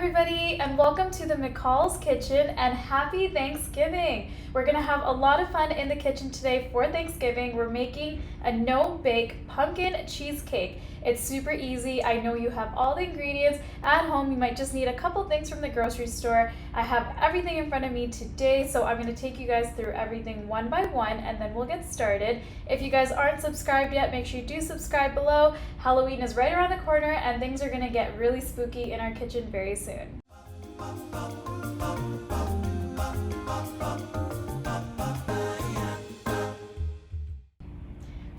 everybody, and welcome to the McCall's Kitchen, and happy Thanksgiving. We're gonna have a lot of fun in the kitchen today for Thanksgiving. We're making a no-bake pumpkin cheesecake. It's super easy. I know you have all the ingredients at home. You might just need a couple things from the grocery store. I have everything in front of me today, so I'm gonna take you guys through everything one by one, and then we'll get started. If you guys aren't subscribed yet, make sure you do subscribe below. Halloween is right around the corner, and things are gonna get really spooky in our kitchen very soon.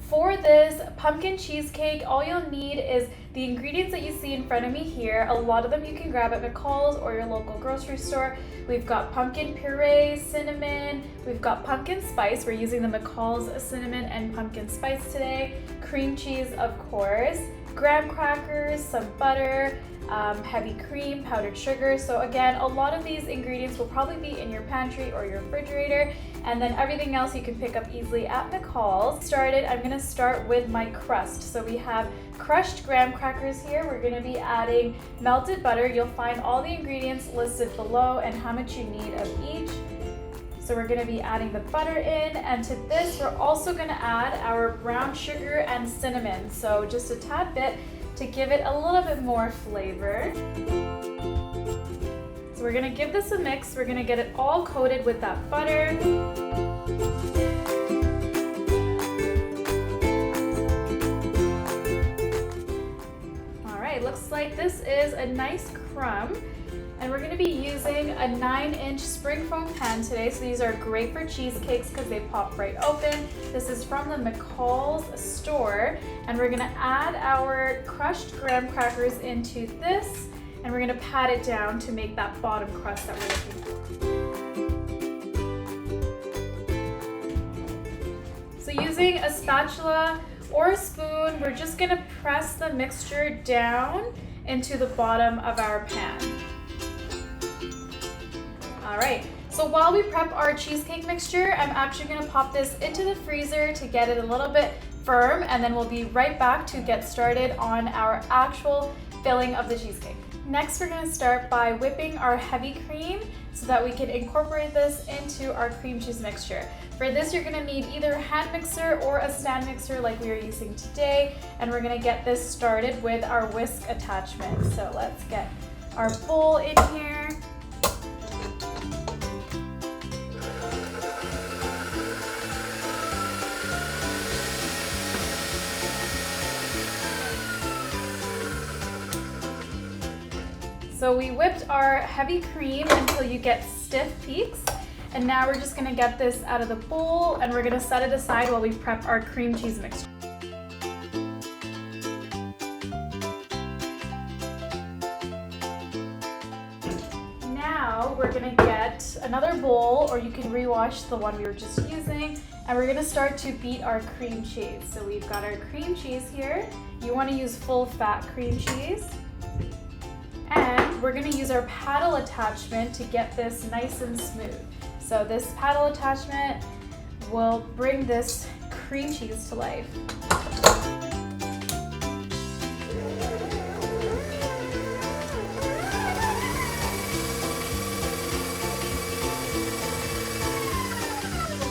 For this pumpkin cheesecake, all you'll need is the ingredients that you see in front of me here. A lot of them you can grab at McCall's or your local grocery store. We've got pumpkin puree, cinnamon, we've got pumpkin spice. We're using the McCall's cinnamon and pumpkin spice today. Cream cheese, of course, graham crackers, some butter, heavy cream, powdered sugar. So again, a lot of these ingredients will probably be in your pantry or your refrigerator, and then everything else you can pick up easily at McCall's. I'm gonna start with my crust. So we have crushed graham crackers here. We're gonna be adding melted butter. You'll find all the ingredients listed below and how much you need of each. So we're gonna be adding the butter in, and to this we're also gonna add our brown sugar and cinnamon. So just a tad bit to give it a little bit more flavor. So we're gonna give this a mix. We're gonna get it all coated with that butter. All right, looks like this is a nice crumb. And we're gonna be using a 9-inch spring foam pan today. So these are great for cheesecakes because they pop right open. This is from the McCall's store. And we're gonna add our crushed graham crackers into this, and we're gonna pat it down to make that bottom crust that we're looking for. So using a spatula or a spoon, we're just gonna press the mixture down into the bottom of our pan. All right, so while we prep our cheesecake mixture, I'm actually gonna pop this into the freezer to get it a little bit firm, and then we'll be right back to get started on our actual filling of the cheesecake. Next, we're gonna start by whipping our heavy cream so that we can incorporate this into our cream cheese mixture. For this, you're gonna need either a hand mixer or a stand mixer like we are using today, and we're gonna get this started with our whisk attachment. So let's get our bowl in here. So we whipped our heavy cream until you get stiff peaks, and now we're just gonna get this out of the bowl, and we're gonna set it aside while we prep our cream cheese mixture. Now we're gonna get another bowl, or you can rewash the one we were just using, and we're gonna start to beat our cream cheese. So we've got our cream cheese here. You wanna use full fat cream cheese. And we're gonna use our paddle attachment to get this nice and smooth. So this paddle attachment will bring this cream cheese to life.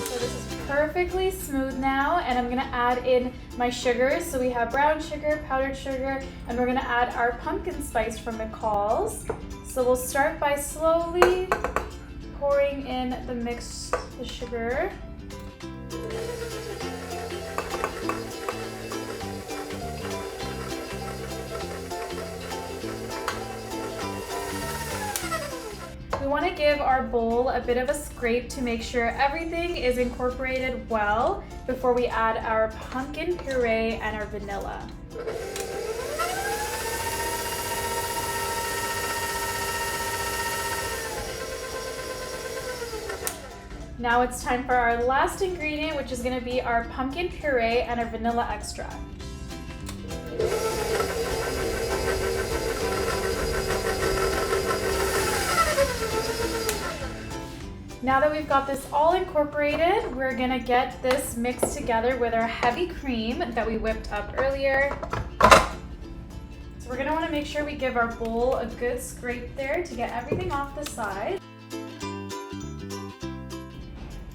So this is perfectly smooth now, and I'm gonna add in my sugars. So we have brown sugar, powdered sugar, and we're gonna add our pumpkin spice from McCall's. So we'll start by slowly pouring in the sugar. We want to give our bowl a bit of a scrape to make sure everything is incorporated well before we add our pumpkin puree and our vanilla. Now it's time for our last ingredient, which is going to be our pumpkin puree and our vanilla extract. Now that we've got this all incorporated, we're gonna get this mixed together with our heavy cream that we whipped up earlier. So we're gonna wanna make sure we give our bowl a good scrape there to get everything off the side.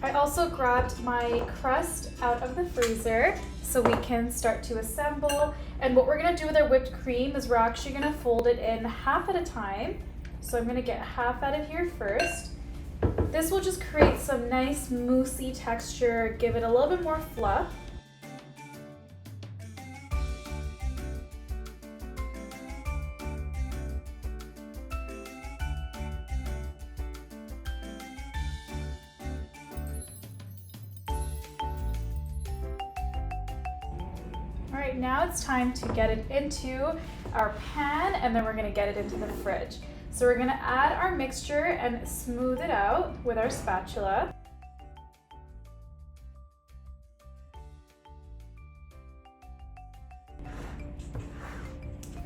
I also grabbed my crust out of the freezer so we can start to assemble. And what we're gonna do with our whipped cream is we're actually gonna fold it in half at a time. So I'm gonna get half out of here first. This will just create some nice moussey texture, give it a little bit more fluff. All right, now it's time to get it into our pan and then we're gonna get it into the fridge. So we're gonna add our mixture and smooth it out with our spatula.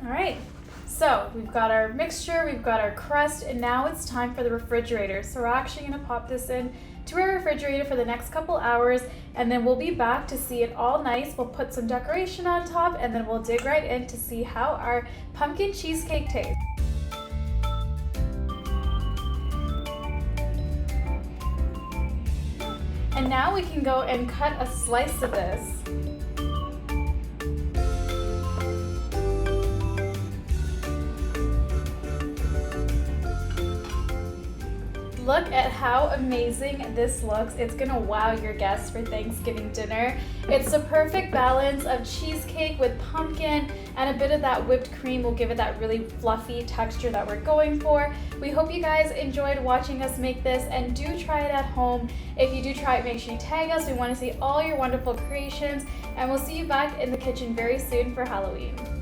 All right, so we've got our mixture, we've got our crust, and now it's time for the refrigerator. So we're actually gonna pop this in to our refrigerator for the next couple hours, and then we'll be back to see it all nice. We'll put some decoration on top, and then we'll dig right in to see how our pumpkin cheesecake tastes. And now we can go and cut a slice of this. Look at how amazing this looks. It's gonna wow your guests for Thanksgiving dinner. It's the perfect balance of cheesecake with pumpkin, and a bit of that whipped cream will give it that really fluffy texture that we're going for. We hope you guys enjoyed watching us make this, and do try it at home. If you do try it, make sure you tag us. We wanna see all your wonderful creations, and we'll see you back in the kitchen very soon for Halloween.